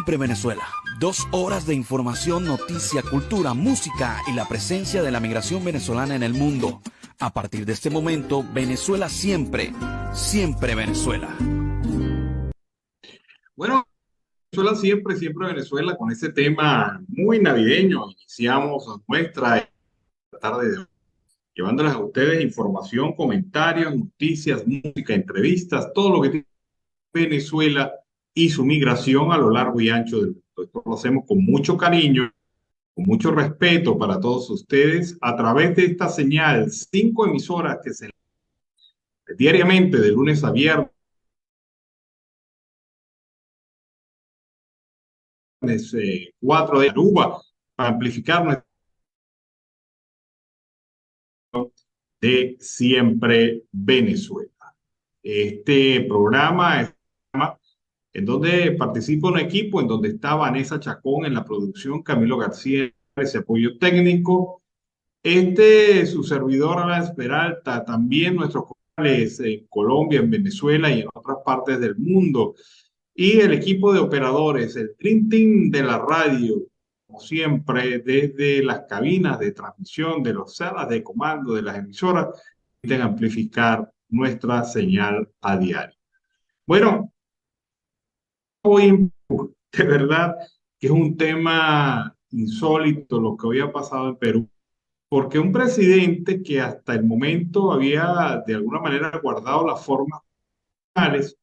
Siempre Venezuela. 2 horas de información, noticia, cultura, música y la presencia de la migración venezolana en el mundo. A partir de este momento, Venezuela siempre, siempre Venezuela. Bueno, Venezuela siempre, siempre Venezuela, con ese tema muy navideño. Iniciamos nuestra tarde llevándoles a ustedes información, comentarios, noticias, música, entrevistas, todo lo que tiene Venezuela y su migración a lo largo y ancho del mundo. Esto lo hacemos con mucho cariño, con mucho respeto para todos ustedes a través de esta señal, 5 emisoras que se diariamente de lunes a viernes, 4 de Aruba, para amplificar nuestra de Siempre Venezuela. Este programa es en donde participa un equipo, en donde está Vanessa Chacón en la producción, Camilo García en ese apoyo técnico, su servidor Alan Peralta, también nuestros colegas en Colombia, en Venezuela y en otras partes del mundo, y el equipo de operadores, el Dream Team de la radio, como siempre, desde las cabinas de transmisión, de las salas de comando de las emisoras, permiten amplificar nuestra señal a diario. Bueno, hoy de verdad que es un tema insólito lo que hoy ha pasado en Perú, porque un presidente que hasta el momento había de alguna manera guardado las formas finales,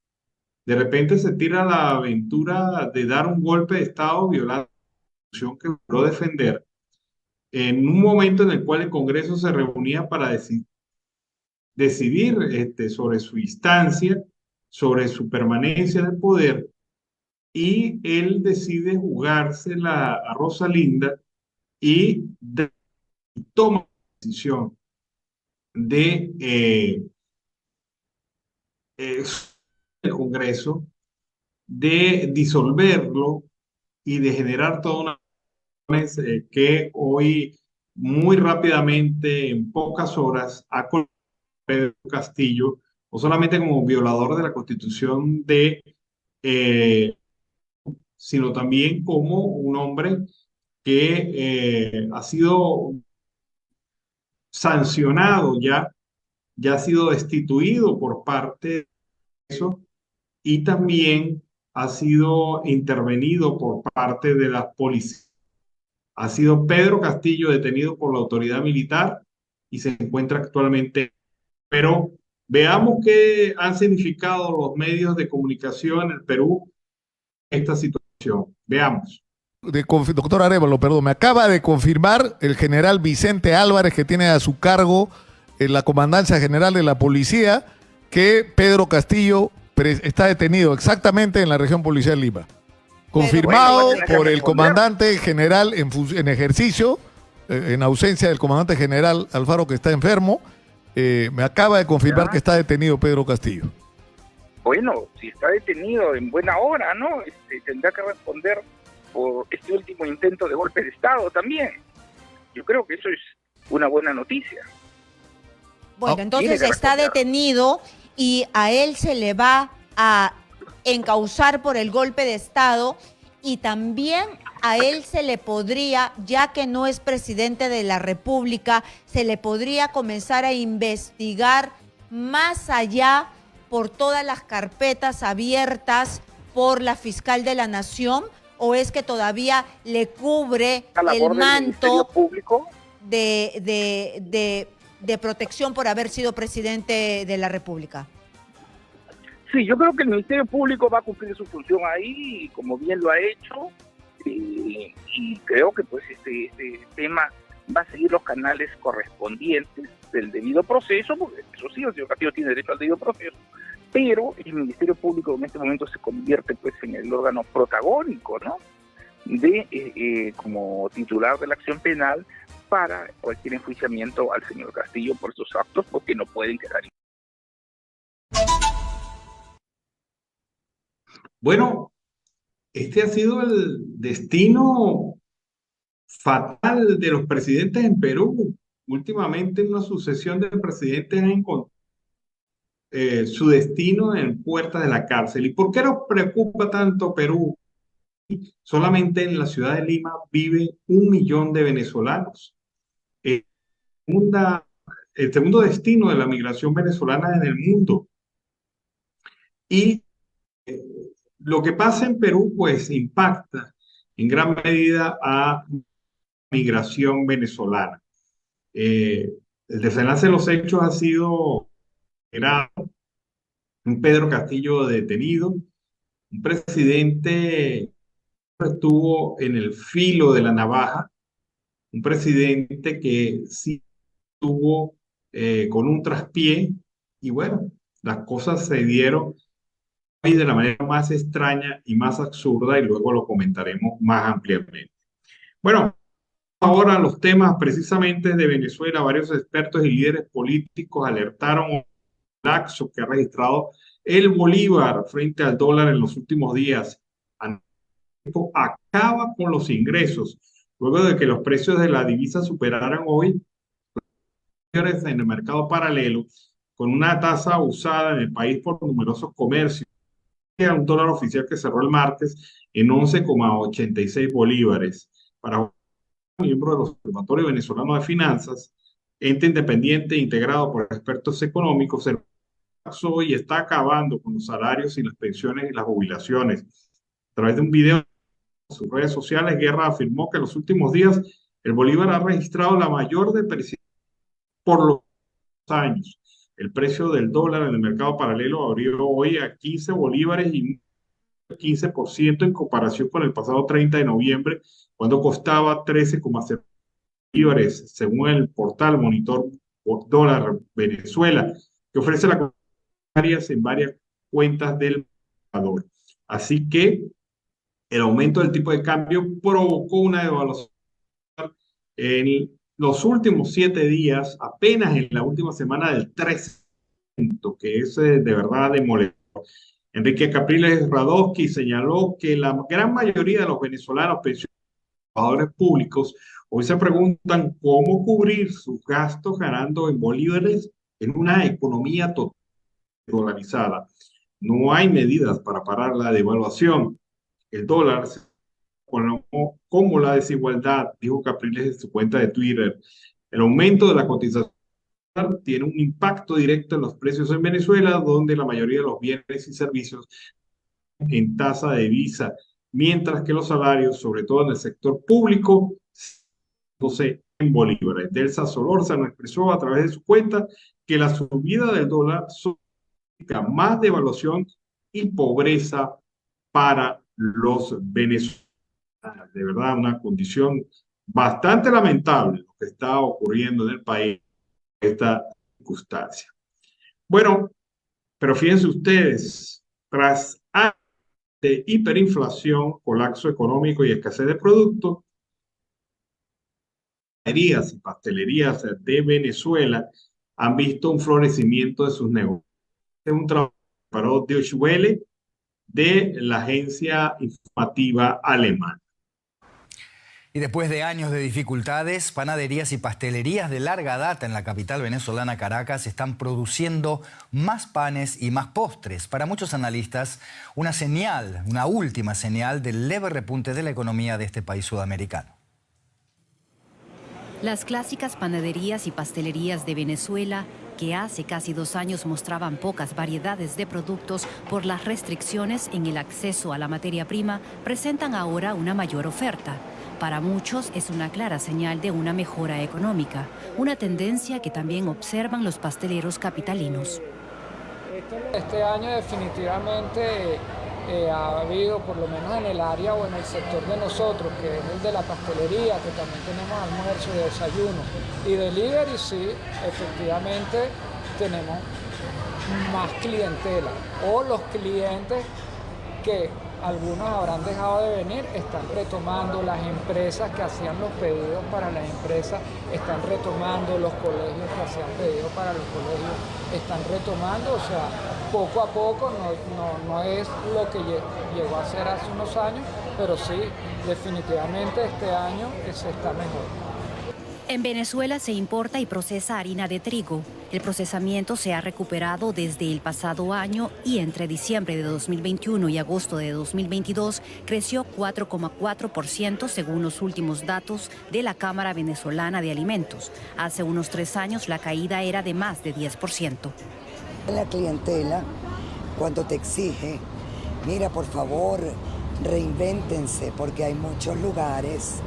de repente se tira la aventura de dar un golpe de Estado violando la Constitución que logró defender, en un momento en el cual el Congreso se reunía para decidir sobre su instancia, sobre su permanencia en el poder, y él decide jugársela a Rosalinda y toma la decisión de el Congreso de disolverlo y de generar toda una que hoy muy rápidamente, en pocas horas, ha colocado a Pedro Castillo, no solamente como violador de la Constitución eh, sino también como un hombre que ha sido sancionado ya ha sido destituido por parte de eso y también ha sido intervenido por parte de la policía. Ha sido Pedro Castillo detenido por la autoridad militar y se encuentra actualmente. Pero veamos qué han significado los medios de comunicación en el Perú en esta situación. Veamos. Doctor Arévalo, perdón, me acaba de confirmar el general Vicente Álvarez, que tiene a su cargo la Comandancia General de la Policía, que Pedro Castillo está detenido exactamente en la región policial Lima. Confirmado por el comandante general en ejercicio, en ausencia del comandante general Alfaro, que está enfermo. Me acaba de confirmar que está detenido Pedro Castillo. Bueno, si está detenido en buena hora, ¿no? Tendrá que responder por este último intento de golpe de Estado también. Yo creo que eso es una buena noticia. Bueno, entonces está detenido y a él se le va a encausar por el golpe de Estado y también a él se le podría, ya que no es presidente de la República, se le podría comenzar a investigar más allá por todas las carpetas abiertas por la fiscal de la Nación, o es que todavía le cubre el manto de protección por haber sido presidente de la República. Sí, yo creo que el Ministerio Público va a cumplir su función ahí, como bien lo ha hecho, y creo que pues este tema va a seguir los canales correspondientes del debido proceso, porque eso sí, el señor Castillo tiene derecho al debido proceso, pero el Ministerio Público en este momento se convierte pues en el órgano protagónico, ¿no?, de como titular de la acción penal para cualquier enjuiciamiento al señor Castillo por estos actos, porque no pueden quedar. Bueno, este ha sido el destino fatal de los presidentes en Perú. Últimamente una sucesión de presidentes han encontrado su destino en puertas de la cárcel. ¿Y por qué nos preocupa tanto Perú? Solamente en la ciudad de Lima vive 1 millón de venezolanos. Segunda, el segundo destino de la migración venezolana en el mundo. Y lo que pasa en Perú, pues, impacta en gran medida a la migración venezolana. El desenlace de los hechos ha sido grave. Un Pedro Castillo detenido, un presidente que estuvo en el filo de la navaja, un presidente que sí estuvo con un traspié, y bueno, las cosas se dieron hoy de la manera más extraña y más absurda, y luego lo comentaremos más ampliamente. Bueno, ahora los temas precisamente de Venezuela. Varios expertos y líderes políticos alertaron el colapso que ha registrado el bolívar frente al dólar en los últimos días. Esto acaba con los ingresos, luego de que los precios de la divisa superaran hoy en el mercado paralelo, con una tasa usada en el país por numerosos comercios. Un dólar oficial que cerró el martes en 11,86 bolívares. Para un miembro del Observatorio Venezolano de Finanzas, ente independiente integrado por expertos económicos, el hoy está acabando con los salarios y las pensiones y las jubilaciones. A través de un video en sus redes sociales, Guerra afirmó que en los últimos días el bolívar ha registrado la mayor depreciación por los años. El precio del dólar en el mercado paralelo abrió hoy a 15 bolívares y 15% en comparación con el pasado 30 de noviembre, cuando costaba 13,0 bolívares, según el portal Monitor Dólar Venezuela, que ofrece las áreas en varias cuentas del valor. Así que el aumento del tipo de cambio provocó una devaluación en los últimos 7 días, apenas en la última semana, del 3%, que es de verdad demoledor. Enrique Capriles Radowski señaló que la gran mayoría de los venezolanos pensionados y trabajadores públicos hoy se preguntan cómo cubrir sus gastos ganando en bolívares en una economía totalmente dolarizada. No hay medidas para parar la devaluación. El dólar se como la desigualdad, dijo Capriles en su cuenta de Twitter. El aumento de la cotización tiene un impacto directo en los precios en Venezuela, donde la mayoría de los bienes y servicios en tasa de divisa, mientras que los salarios, sobre todo en el sector público, en bolívares. Delsa Solórzano expresó a través de su cuenta que la subida del dólar significa más devaluación y pobreza para los venezolanos. De verdad, una condición bastante lamentable lo que está ocurriendo en el país en esta circunstancia. Bueno, pero fíjense ustedes, tras años de hiperinflación, colapso económico y escasez de productos, panaderías y pastelerías de Venezuela han visto un florecimiento de sus negocios. Es un trabajo para Deutsche Welle de la agencia informativa alemana. Y después de años de dificultades, panaderías y pastelerías de larga data en la capital venezolana, Caracas, están produciendo más panes y más postres. Para muchos analistas, una señal, una última señal del leve repunte de la economía de este país sudamericano. Las clásicas panaderías y pastelerías de Venezuela, que hace casi 2 años mostraban pocas variedades de productos por las restricciones en el acceso a la materia prima, presentan ahora una mayor oferta. Para muchos es una clara señal de una mejora económica, una tendencia que también observan los pasteleros capitalinos. Este año definitivamente ha habido, por lo menos en el área o en el sector de nosotros, que es el de la pastelería, que también tenemos almuerzo y desayuno, y delivery, sí, efectivamente tenemos más clientela, o los clientes que algunos habrán dejado de venir, están retomando. Las empresas que hacían los pedidos para las empresas están retomando, los colegios que hacían pedidos para los colegios están retomando, o sea, poco a poco, no es lo que llegó a ser hace unos años, pero sí, definitivamente este año se está mejor. En Venezuela se importa y procesa harina de trigo. El procesamiento se ha recuperado desde el pasado año y entre diciembre de 2021 y agosto de 2022 creció 4,4% según los últimos datos de la Cámara Venezolana de Alimentos. Hace unos 3 años la caída era de más de 10%. La clientela, cuando te exige, mira, por favor, reinvéntense, porque hay muchos lugares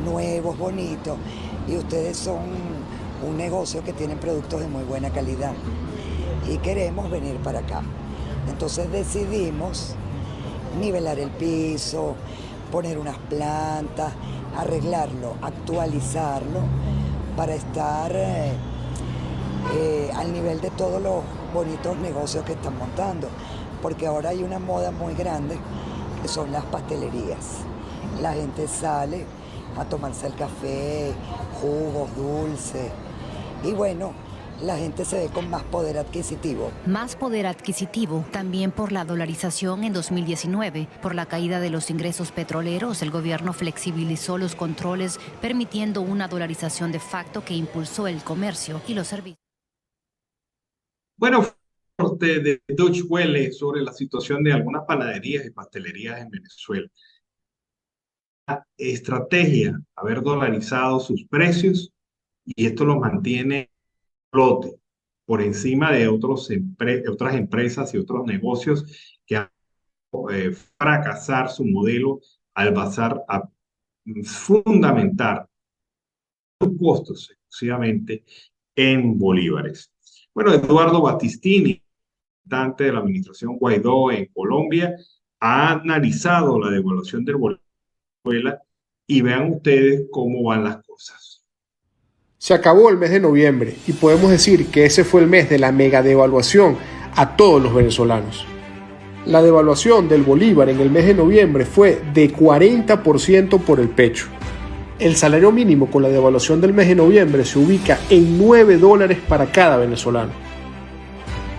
nuevos, bonitos, y ustedes son un negocio que tiene productos de muy buena calidad y queremos venir para acá. Entonces decidimos nivelar el piso, poner unas plantas, arreglarlo, actualizarlo para estar al nivel de todos los bonitos negocios que están montando, porque ahora hay una moda muy grande que son las pastelerías. La gente sale a tomarse el café, jugos, dulces, y bueno, la gente se ve con más poder adquisitivo. Más poder adquisitivo también por la dolarización en 2019. Por la caída de los ingresos petroleros, el gobierno flexibilizó los controles, permitiendo una dolarización de facto que impulsó el comercio y los servicios. Bueno, de Deutsche Welle sobre la situación de algunas panaderías y pastelerías en Venezuela. La estrategia, haber dolarizado sus precios, y esto los mantiene flote por encima de otras empresas y otros negocios que han fracasar su modelo al basar a fundamentar sus costos exclusivamente en bolívares. Bueno, Eduardo Battistini, representante de la administración Guaidó en Colombia, ha analizado la devaluación del bolívar y vean ustedes cómo van las cosas. Se acabó el mes de noviembre y podemos decir que ese fue el mes de la mega devaluación a todos los venezolanos. La devaluación del bolívar en el mes de noviembre fue de 40% por el pecho. El salario mínimo con la devaluación del mes de noviembre se ubica en $9 para cada venezolano.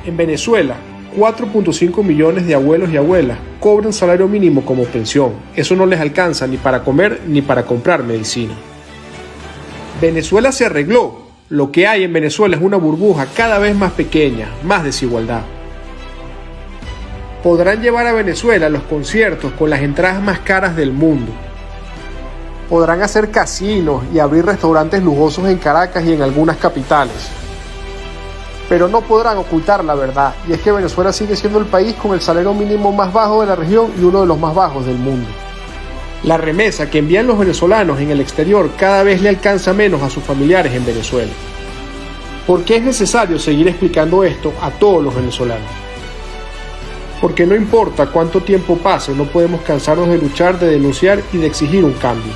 En Venezuela, 4.5 millones de abuelos y abuelas cobran salario mínimo como pensión. Eso no les alcanza ni para comer ni para comprar medicina. Venezuela se arregló. Lo que hay en Venezuela es una burbuja cada vez más pequeña, más desigualdad. Podrán llevar a Venezuela los conciertos con las entradas más caras del mundo. Podrán hacer casinos y abrir restaurantes lujosos en Caracas y en algunas capitales. Pero no podrán ocultar la verdad, y es que Venezuela sigue siendo el país con el salario mínimo más bajo de la región y uno de los más bajos del mundo. La remesa que envían los venezolanos en el exterior cada vez le alcanza menos a sus familiares en Venezuela. ¿Por qué es necesario seguir explicando esto a todos los venezolanos? Porque no importa cuánto tiempo pase, no podemos cansarnos de luchar, de denunciar y de exigir un cambio.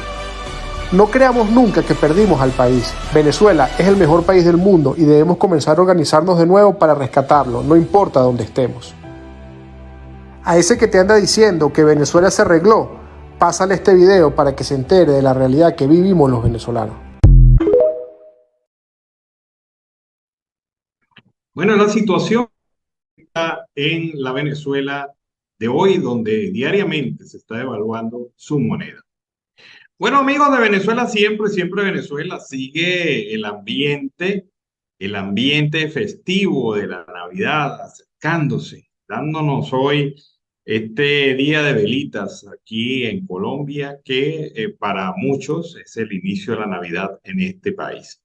No creamos nunca que perdimos al país. Venezuela es el mejor país del mundo y debemos comenzar a organizarnos de nuevo para rescatarlo, no importa dónde estemos. A ese que te anda diciendo que Venezuela se arregló, pásale este video para que se entere de la realidad que vivimos los venezolanos. Bueno, la situación está en la Venezuela de hoy, donde diariamente se está devaluando su moneda. Bueno, amigos de Venezuela, siempre Venezuela sigue el ambiente festivo de la Navidad acercándose, dándonos hoy este día de velitas aquí en Colombia, que para muchos es el inicio de la Navidad en este país.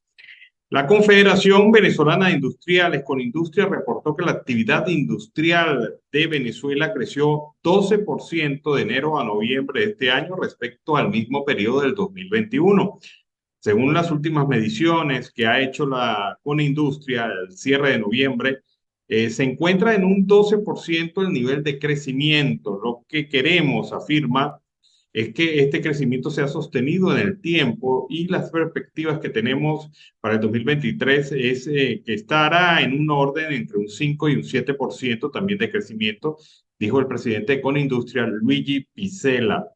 La Confederación Venezolana de Industriales, Conindustria, reportó que la actividad industrial de Venezuela creció 12% de enero a noviembre de este año respecto al mismo periodo del 2021. Según las últimas mediciones que ha hecho la Conindustria al cierre de noviembre, se encuentra en un 12% el nivel de crecimiento. Lo que queremos, afirma, es que este crecimiento sea sostenido en el tiempo, y las perspectivas que tenemos para el 2023 es que estará en un orden entre un 5 y un 7% también de crecimiento, dijo el presidente de Conindustria, Luigi Pizzella.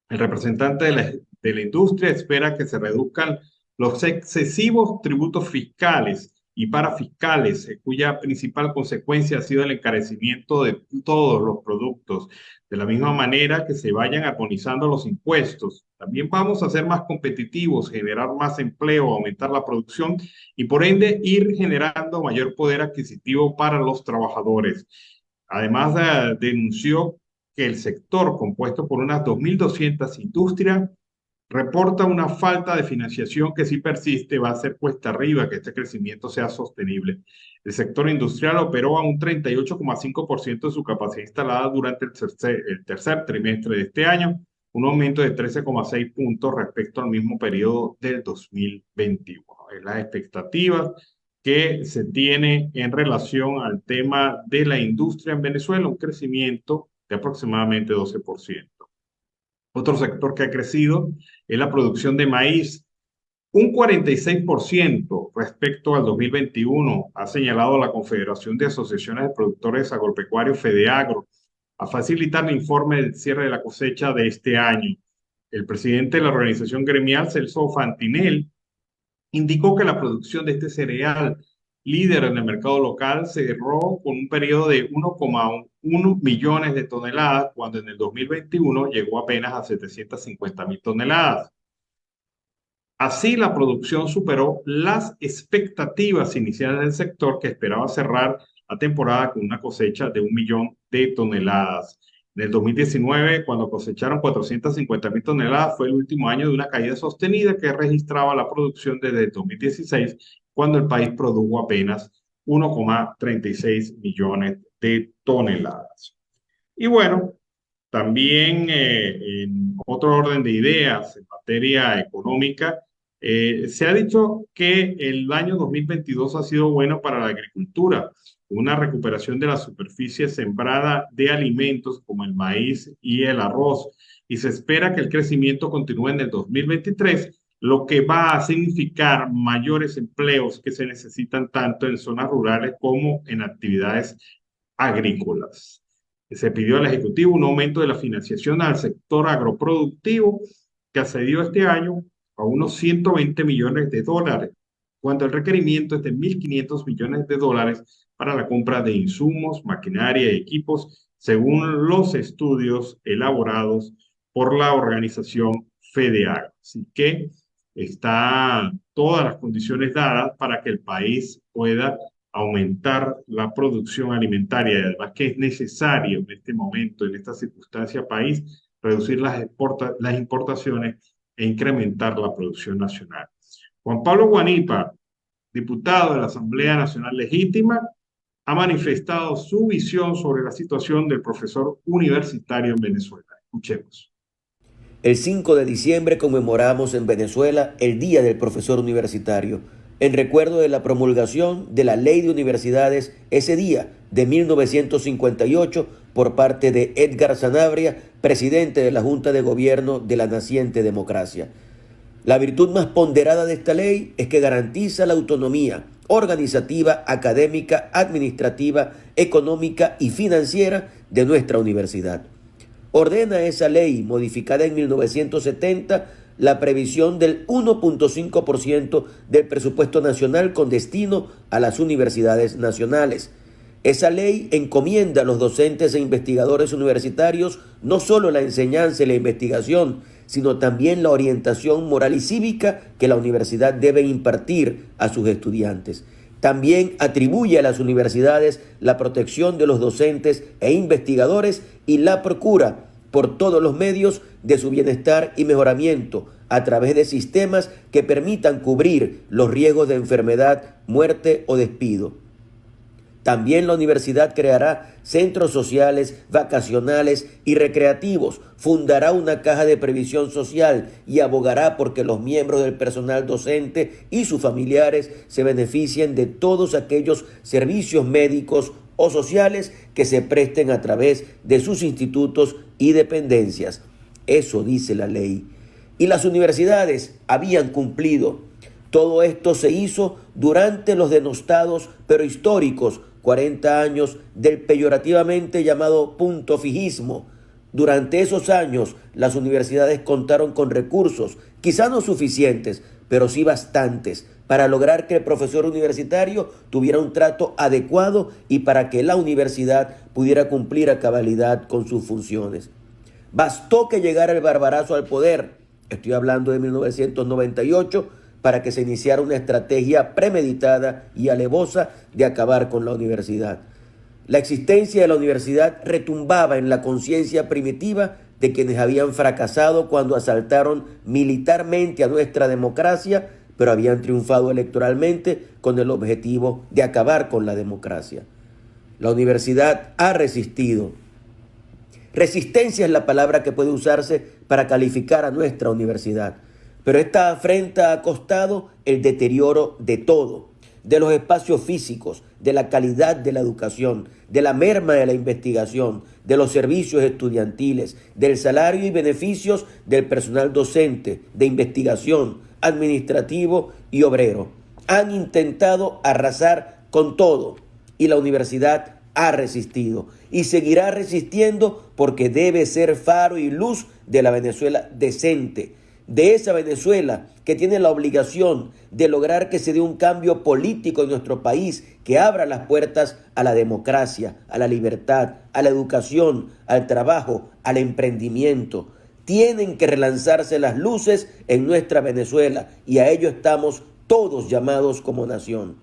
El representante de la industria espera que se reduzcan los excesivos tributos fiscales y para fiscales, cuya principal consecuencia ha sido el encarecimiento de todos los productos. De la misma manera que se vayan armonizando los impuestos. También vamos a ser más competitivos, generar más empleo, aumentar la producción y por ende ir generando mayor poder adquisitivo para los trabajadores. Además, denunció que el sector, compuesto por unas 2.200 industrias, reporta una falta de financiación que si persiste va a ser cuesta arriba que este crecimiento sea sostenible. El sector industrial operó a un 38,5% de su capacidad instalada durante el tercer trimestre de este año, un aumento de 13,6 puntos respecto al mismo periodo del 2021. Es las expectativas que se tiene en relación al tema de la industria en Venezuela, un crecimiento de aproximadamente 12%. Otro sector que ha crecido es la producción de maíz, un 46% respecto al 2021, ha señalado la Confederación de Asociaciones de Productores Agropecuarios FEDEAGRO, a facilitar el informe del cierre de la cosecha de este año. El presidente de la organización gremial, Celso Fantinel, indicó que la producción de este cereal, líder en el mercado local, cerró con un periodo de 1,1 millones de toneladas, cuando en el 2021 llegó apenas a 750.000 toneladas. Así, la producción superó las expectativas iniciales del sector, que esperaba cerrar la temporada con una cosecha de 1 millón de toneladas. En el 2019, cuando cosecharon 450.000 toneladas, fue el último año de una caída sostenida que registraba la producción desde el 2016, cuando el país produjo apenas 1,36 millones de toneladas. Y bueno, también en otro orden de ideas en materia económica, se ha dicho que el año 2022 ha sido bueno para la agricultura, una recuperación de la superficie sembrada de alimentos como el maíz y el arroz, y se espera que el crecimiento continúe en el 2023, lo que va a significar mayores empleos que se necesitan tanto en zonas rurales como en actividades agrícolas. Se pidió al Ejecutivo un aumento de la financiación al sector agroproductivo, que ascendió este año a unos 120 millones de dólares, cuando el requerimiento es de 1.500 millones de dólares para la compra de insumos, maquinaria y equipos, según los estudios elaborados por la organización FEDEAGRO. Así que están todas las condiciones dadas para que el país pueda aumentar la producción alimentaria, y además que es necesario en este momento, en esta circunstancia país, reducir las importaciones e incrementar la producción nacional. Juan Pablo Guanipa, diputado de la Asamblea Nacional Legítima, ha manifestado su visión sobre la situación del profesor universitario en Venezuela. Escuchemos. El 5 de diciembre conmemoramos en Venezuela el Día del Profesor Universitario, en recuerdo de la promulgación de la Ley de Universidades ese día de 1958 por parte de Edgar Sanabria, presidente de la Junta de Gobierno de la naciente democracia. La virtud más ponderada de esta ley es que garantiza la autonomía organizativa, académica, administrativa, económica y financiera de nuestra universidad. Ordena esa ley, modificada en 1970, la previsión del 1.5% del presupuesto nacional con destino a las universidades nacionales. Esa ley encomienda a los docentes e investigadores universitarios no solo la enseñanza y la investigación, sino también la orientación moral y cívica que la universidad debe impartir a sus estudiantes. También atribuye a las universidades la protección de los docentes e investigadores y la procura por todos los medios de su bienestar y mejoramiento a través de sistemas que permitan cubrir los riesgos de enfermedad, muerte o despido. También la universidad creará centros sociales, vacacionales y recreativos, fundará una caja de previsión social y abogará porque los miembros del personal docente y sus familiares se beneficien de todos aquellos servicios médicos o sociales que se presten a través de sus institutos y dependencias. Eso dice la ley. Y las universidades habían cumplido. Todo esto se hizo durante los denostados pero históricos 40 años del peyorativamente llamado punto fijismo. Durante esos años, las universidades contaron con recursos, quizá no suficientes, pero sí bastantes, para lograr que el profesor universitario tuviera un trato adecuado y para que la universidad pudiera cumplir a cabalidad con sus funciones. Bastó que llegara el Barbarazo al poder, estoy hablando de 1998, para que se iniciara una estrategia premeditada y alevosa de acabar con la universidad. La existencia de la universidad retumbaba en la conciencia primitiva de quienes habían fracasado cuando asaltaron militarmente a nuestra democracia, pero habían triunfado electoralmente con el objetivo de acabar con la democracia. La universidad ha resistido. Resistencia es la palabra que puede usarse para calificar a nuestra universidad, pero esta afrenta ha costado el deterioro de todo, de los espacios físicos, de la calidad de la educación, de la merma de la investigación, de los servicios estudiantiles, del salario y beneficios del personal docente, de investigación, administrativo y obrero. Han intentado arrasar con todo y la universidad ha resistido y seguirá resistiendo porque debe ser faro y luz de la Venezuela decente, de esa Venezuela que tiene la obligación de lograr que se dé un cambio político en nuestro país, que abra las puertas a la democracia, a la libertad, a la educación, al trabajo, al emprendimiento. Tienen que relanzarse las luces en nuestra Venezuela y a ello estamos todos llamados como nación.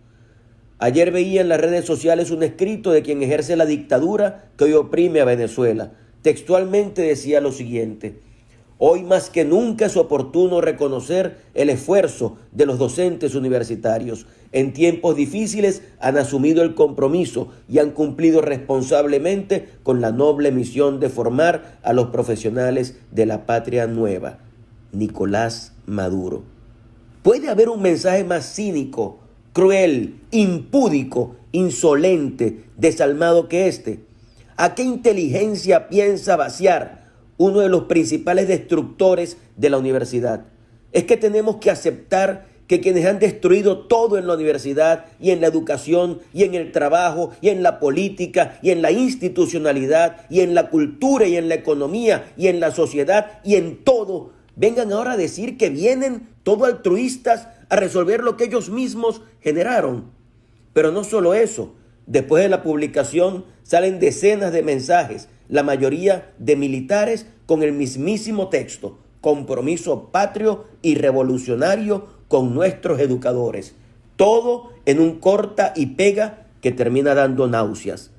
Ayer veía en las redes sociales un escrito de quien ejerce la dictadura que hoy oprime a Venezuela. Textualmente decía lo siguiente: hoy más que nunca es oportuno reconocer el esfuerzo de los docentes universitarios. En tiempos difíciles han asumido el compromiso y han cumplido responsablemente con la noble misión de formar a los profesionales de la patria nueva. Nicolás Maduro. ¿Puede haber un mensaje más cínico, cruel, impúdico, insolente, desalmado que este? ¿A qué inteligencia piensa vaciar uno de los principales destructores de la universidad? Es que tenemos que aceptar que quienes han destruido todo en la universidad y en la educación y en el trabajo y en la política y en la institucionalidad y en la cultura y en la economía y en la sociedad y en todo, vengan ahora a decir que vienen todo altruistas a resolver lo que ellos mismos generaron. Pero no solo eso, después de la publicación salen decenas de mensajes, la mayoría de militares, con el mismísimo texto: compromiso patrio y revolucionario con nuestros educadores. Todo en un corta y pega que termina dando náuseas.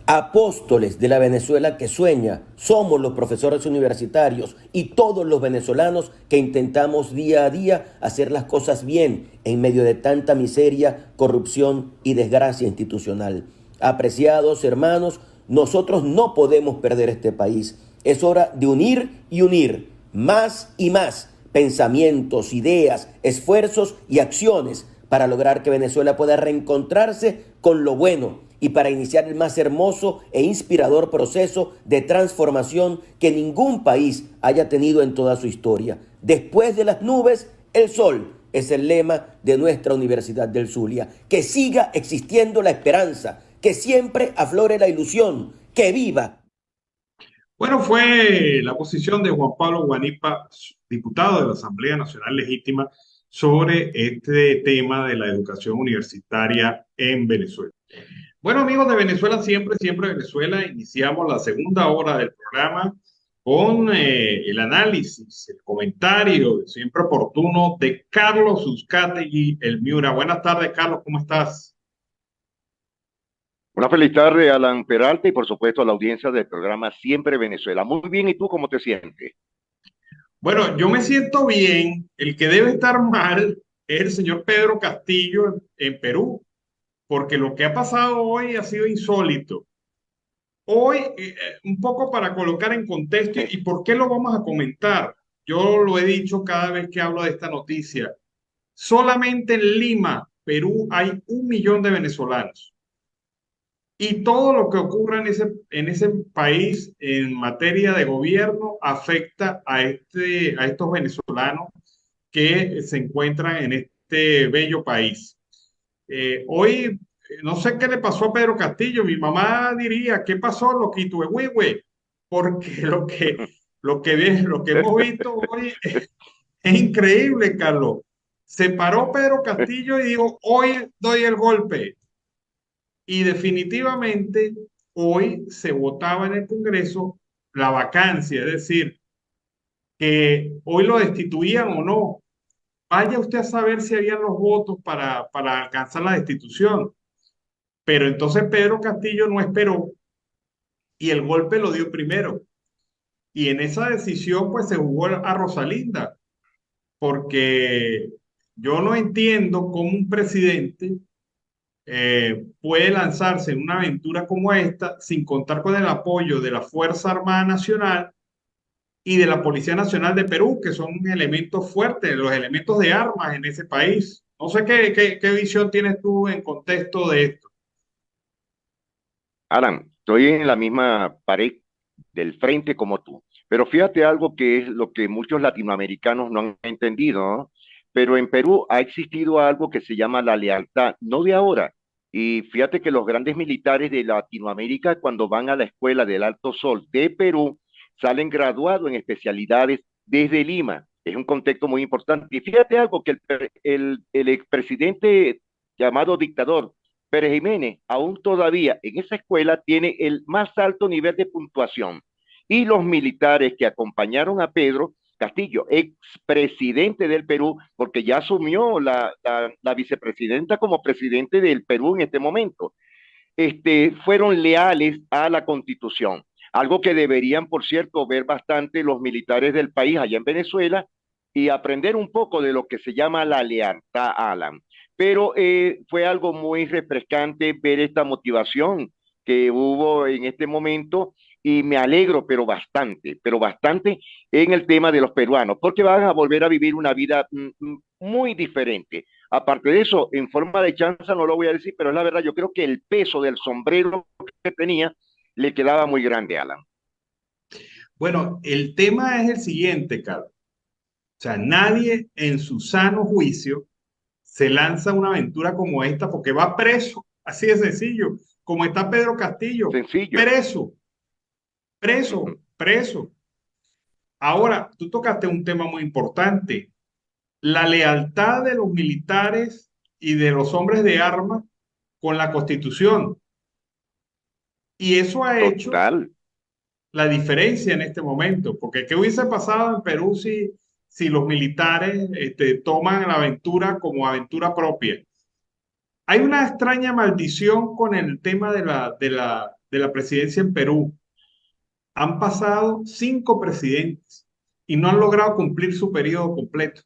Apóstoles de la Venezuela que sueña somos los profesores universitarios y todos los venezolanos que intentamos día a día hacer las cosas bien en medio de tanta miseria, corrupción y desgracia institucional. Apreciados hermanos, nosotros no podemos perder este país. Es hora de unir y unir más y más pensamientos, ideas, esfuerzos y acciones para lograr que Venezuela pueda reencontrarse con lo bueno y para iniciar el más hermoso e inspirador proceso de transformación que ningún país haya tenido en toda su historia. Después de las nubes, el sol es el lema de nuestra Universidad del Zulia. Que siga existiendo la esperanza, que siempre aflore la ilusión, que viva. Bueno, fue la posición de Juan Pablo Guanipa, diputado de la Asamblea Nacional Legítima, sobre este tema de la educación universitaria en Venezuela. Bueno, amigos de Venezuela Siempre, Siempre Venezuela, iniciamos la segunda hora del programa con el análisis, el comentario siempre oportuno de Carlos Uzcategui, el Miura. Buenas tardes, Carlos, ¿cómo estás? Una feliz tarde, Alan Peralta, y por supuesto a la audiencia del programa Siempre Venezuela. Muy bien, ¿y tú cómo te sientes? Bueno, yo me siento bien. El que debe estar mal es el señor Pedro Castillo en Perú, porque lo que ha pasado hoy ha sido insólito. Hoy, un poco para colocar en contexto, ¿y por qué lo vamos a comentar? Yo lo he dicho cada vez que hablo de esta noticia. Solamente en Lima, Perú, hay 1 millón de venezolanos. Y todo lo que ocurra en ese país en materia de gobierno afecta a estos venezolanos que se encuentran en este bello país. Hoy, no sé qué le pasó a Pedro Castillo. Mi mamá diría: ¿qué pasó, loquito de Huehue? Porque lo que hemos visto hoy es increíble, Carlos. Se paró Pedro Castillo y dijo, hoy doy el golpe. Y definitivamente hoy se votaba en el Congreso la vacancia, es decir, que hoy lo destituían o no. Vaya usted a saber si habían los votos para alcanzar la destitución. Pero entonces Pedro Castillo no esperó y el golpe lo dio primero. Y en esa decisión pues se jugó a Rosalinda, porque yo no entiendo cómo un presidente puede lanzarse en una aventura como esta sin contar con el apoyo de la Fuerza Armada Nacional y de la Policía Nacional de Perú, que son elementos fuertes, los elementos de armas en ese país. No sé qué visión tienes tú en contexto de esto. Alan, estoy en la misma pared del frente como tú, pero fíjate algo que es lo que muchos latinoamericanos no han entendido, ¿no? Pero en Perú ha existido algo que se llama la lealtad, no de ahora. Y fíjate que los grandes militares de Latinoamérica, cuando van a la escuela del Alto Sol de Perú, salen graduados en especialidades desde Lima. Es un contexto muy importante. Y fíjate algo que el expresidente llamado dictador Pérez Jiménez, aún todavía en esa escuela tiene el más alto nivel de puntuación. Y los militares que acompañaron a Pedro Castillo, expresidente del Perú, porque ya asumió la vicepresidenta como presidente del Perú en este momento, fueron leales a la Constitución. Algo que deberían, por cierto, ver bastante los militares del país allá en Venezuela y aprender un poco de lo que se llama la lealtad, Alan. Pero fue algo muy refrescante ver esta motivación que hubo en este momento y me alegro, pero bastante en el tema de los peruanos, porque van a volver a vivir una vida muy diferente. Aparte de eso, en forma de chanza no lo voy a decir, pero es la verdad, yo creo que el peso del sombrero que tenía le quedaba muy grande, Alan. Bueno, el tema es el siguiente, Carlos. O sea, nadie en su sano juicio se lanza una aventura como esta porque va preso, así de sencillo, como está Pedro Castillo, sencillo. Preso. Ahora, tú tocaste un tema muy importante, la lealtad de los militares y de los hombres de armas con la Constitución. Y eso ha hecho la diferencia en este momento, porque ¿qué hubiese pasado en Perú si los militares toman la aventura como aventura propia? Hay una extraña maldición con el tema de la presidencia en Perú. Han pasado 5 presidentes y no han logrado cumplir su periodo completo.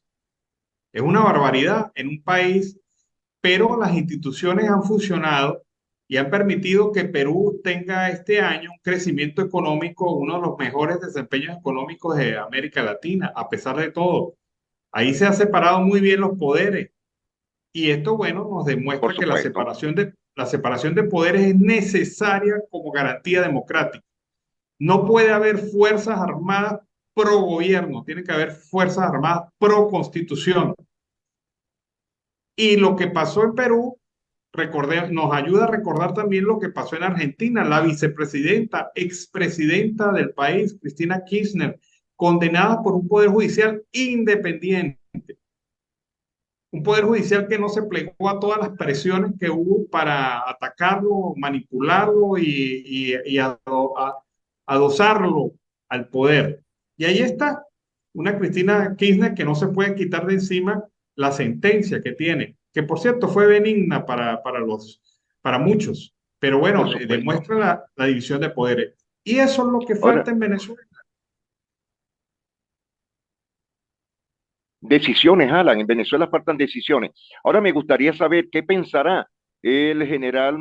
Es una barbaridad en un país, pero las instituciones han funcionado y han permitido que Perú tenga este año un crecimiento económico, uno de los mejores desempeños económicos de América Latina, a pesar de todo. Ahí se han separado muy bien los poderes. Y esto, bueno, nos demuestra que la separación de poderes es necesaria como garantía democrática. No puede haber fuerzas armadas pro gobierno, tiene que haber fuerzas armadas pro constitución. Y lo que pasó en Perú, nos ayuda a recordar también lo que pasó en Argentina. La vicepresidenta, expresidenta del país, Cristina Kirchner, condenada por un poder judicial independiente. Un poder judicial que no se plegó a todas las presiones que hubo para atacarlo, manipularlo y adosarlo al poder. Y ahí está, una Cristina Kirchner que no se puede quitar de encima la sentencia que tiene, que por cierto fue benigna para muchos, pero bueno, demuestra la división de poderes. Y eso es lo que falta en Venezuela. Decisiones, Alan, en Venezuela faltan decisiones. Ahora me gustaría saber qué pensará el general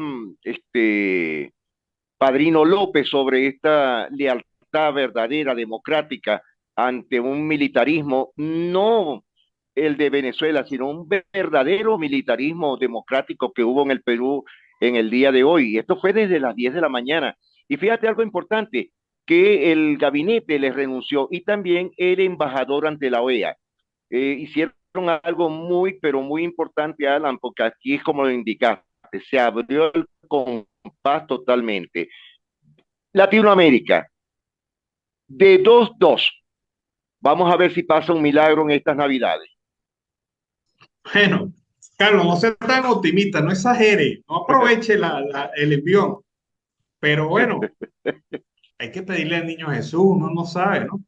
Padrino López sobre esta lealtad verdadera, democrática, ante un militarismo, no el de Venezuela, sino un verdadero militarismo democrático que hubo en el Perú en el día de hoy. Y esto fue desde las 10 de la mañana. Y fíjate algo importante, que el gabinete le renunció y también el embajador ante la OEA. Hicieron algo muy, pero muy importante, Alan, porque aquí es como lo indicaste, se abrió el compás totalmente. Latinoamérica, de 2-2. Vamos a ver si pasa un milagro en estas Navidades. Bueno, Carlos, no sea tan optimista, no exagere, no aproveche el envión. Pero bueno, hay que pedirle al niño Jesús, uno no sabe, ¿no?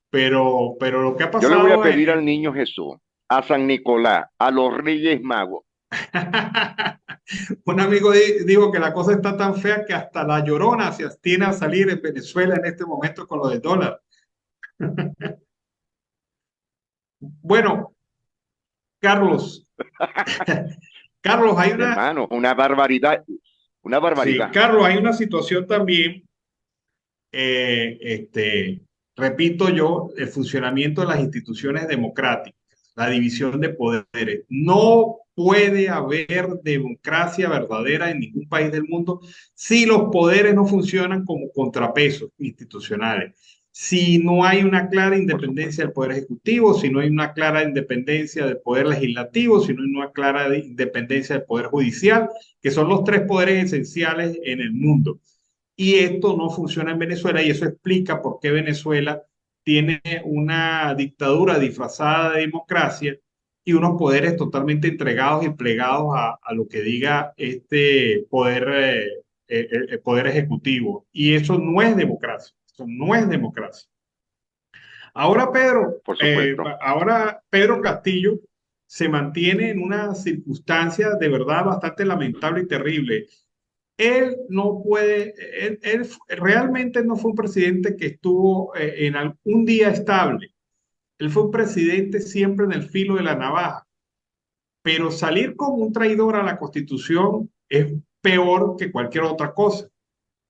Pero lo que ha Yo le voy a pasado pedir al niño Jesús, a San Nicolás, a los Reyes Magos. Un amigo dijo que la cosa está tan fea que hasta la Llorona se abstiene a salir en Venezuela en este momento con lo del dólar. Bueno, Carlos, Carlos, hay una... Hermano, una barbaridad, una Sí, barbaridad. Carlos, hay una situación también, repito yo, el funcionamiento de las instituciones democráticas, la división de poderes. No puede haber democracia verdadera en ningún país del mundo si los poderes no funcionan como contrapesos institucionales. Si no hay una clara independencia del poder ejecutivo, si no hay una clara independencia del poder legislativo, si no hay una clara independencia del poder judicial, que son los tres poderes esenciales en el mundo. Y esto no funciona en Venezuela y eso explica por qué Venezuela tiene una dictadura disfrazada de democracia y unos poderes totalmente entregados y plegados a lo que diga este poder, el poder ejecutivo. Y eso no es democracia, eso no es democracia. Ahora Pedro Castillo se mantiene en una circunstancia de verdad bastante lamentable y terrible. Él no puede, él realmente no fue un presidente que estuvo en algún día estable. Él fue un presidente siempre en el filo de la navaja. Pero salir como un traidor a la Constitución es peor que cualquier otra cosa.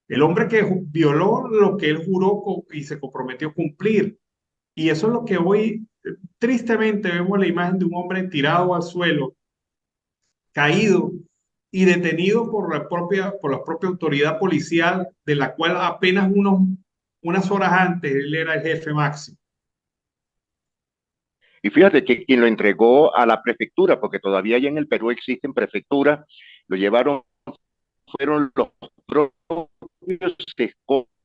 El hombre que violó lo que él juró y se comprometió a cumplir. Y eso es lo que hoy, tristemente, vemos la imagen de un hombre tirado al suelo, caído y detenido por la propia autoridad policial, de la cual apenas unas horas antes él era el jefe máximo. Y fíjate que quien lo entregó a la prefectura, porque todavía ya en el Perú existen prefecturas, lo llevaron, fueron los propios escoltas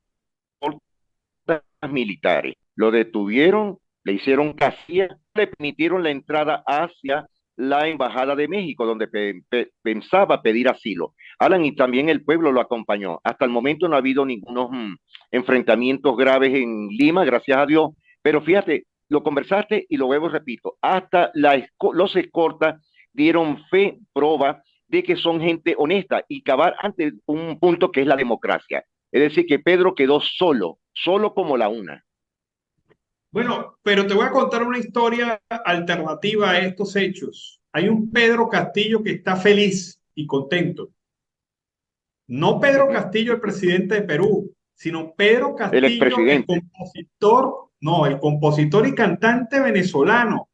militares. Lo detuvieron, le hicieron casilla, le permitieron la entrada hacia la Embajada de México, donde pensaba pedir asilo. Alan, y también el pueblo lo acompañó. Hasta el momento no ha habido ningunos enfrentamientos graves en Lima, gracias a Dios. Pero fíjate, lo conversaste y lo vuelvo repito, hasta los escoltas dieron prueba de que son gente honesta y cavar ante un punto que es la democracia. Es decir, que Pedro quedó solo como la una. Bueno, pero te voy a contar una historia alternativa a estos hechos. Hay un Pedro Castillo que está feliz y contento. No Pedro Castillo, el presidente de Perú, sino Pedro Castillo, el compositor y cantante venezolano.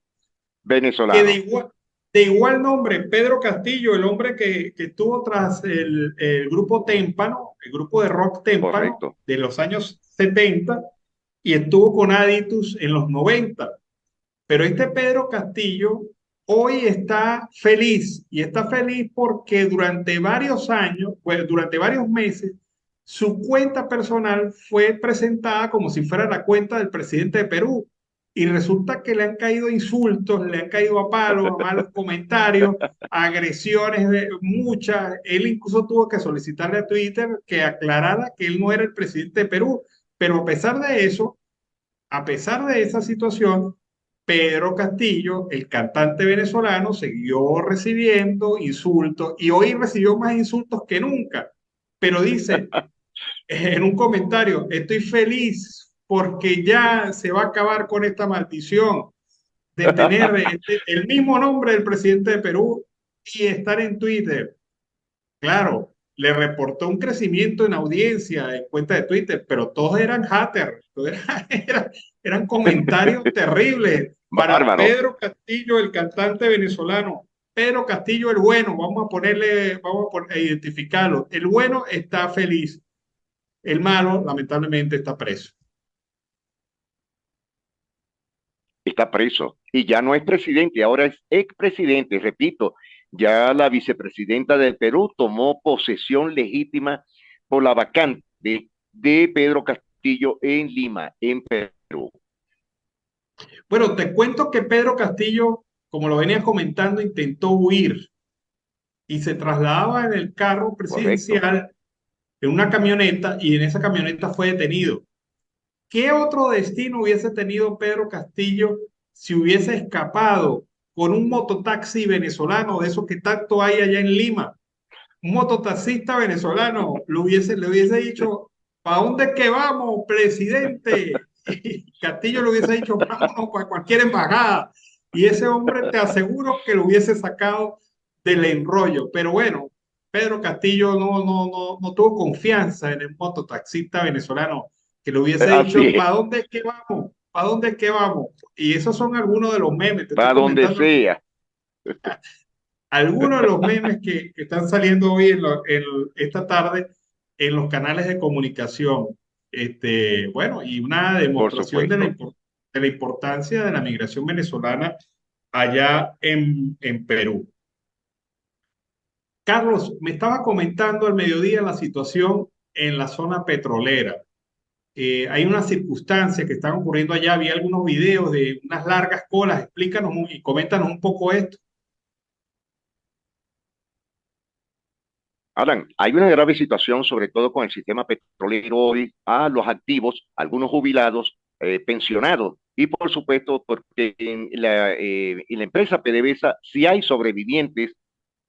Que de igual nombre, Pedro Castillo, el hombre que estuvo tras el grupo Témpano, el grupo de rock Témpano, correcto, de los años 70, y estuvo con Aditus en los 90. Pero este Pedro Castillo hoy está feliz, y está feliz porque durante varios años, durante varios meses, su cuenta personal fue presentada como si fuera la cuenta del presidente de Perú. Y resulta que le han caído insultos, le han caído a palos, malos comentarios, agresiones, muchas. Él incluso tuvo que solicitarle a Twitter que aclarara que él no era el presidente de Perú. Pero a pesar de eso, a pesar de esa situación, Pedro Castillo, el cantante venezolano, siguió recibiendo insultos y hoy recibió más insultos que nunca. Pero dice en un comentario, estoy feliz porque ya se va a acabar con esta maldición de tener el mismo nombre del presidente de Perú y estar en Twitter. Claro, le reportó un crecimiento en audiencia en cuenta de Twitter, pero todos eran haters, eran comentarios terribles para Bárbaro. Pedro Castillo, el cantante venezolano. Pedro Castillo el bueno, vamos a identificarlo. El bueno está feliz, el malo lamentablemente está preso. Está preso y ya no es presidente, ahora es expresidente. Repito, ya la vicepresidenta del Perú tomó posesión legítima por la vacante de Pedro Castillo en Lima, en Perú. Bueno, te cuento que Pedro Castillo como lo venía comentando, intentó huir y se trasladaba en el carro presidencial en una camioneta y en esa camioneta fue detenido. ¿Qué otro destino hubiese tenido Pedro Castillo si hubiese escapado con un mototaxi venezolano de esos que tanto hay allá en Lima? Un mototaxista venezolano le hubiese dicho, ¿para dónde es que vamos, presidente? Y Castillo le hubiese dicho, vámonos para cualquier embajada. Y ese hombre te aseguro que lo hubiese sacado del enrollo. Pero bueno, Pedro Castillo no tuvo confianza en el mototaxista venezolano que le hubiese dicho, ¿para dónde es que vamos? ¿Para dónde es que vamos? Y esos son algunos de los memes. Para donde sea. Algunos de los memes que están saliendo hoy esta tarde en los canales de comunicación. Bueno, y una demostración de la importancia de la migración venezolana allá en Perú. Carlos, me estaba comentando al mediodía la situación en la zona petrolera. Hay unas circunstancias que están ocurriendo allá. Vi algunos videos de unas largas colas. Explícanos y coméntanos un poco esto. Alan, hay una grave situación, sobre todo con el sistema petrolero hoy, a los activos, algunos jubilados, pensionados, y por supuesto porque en la empresa PDVSA sí hay sobrevivientes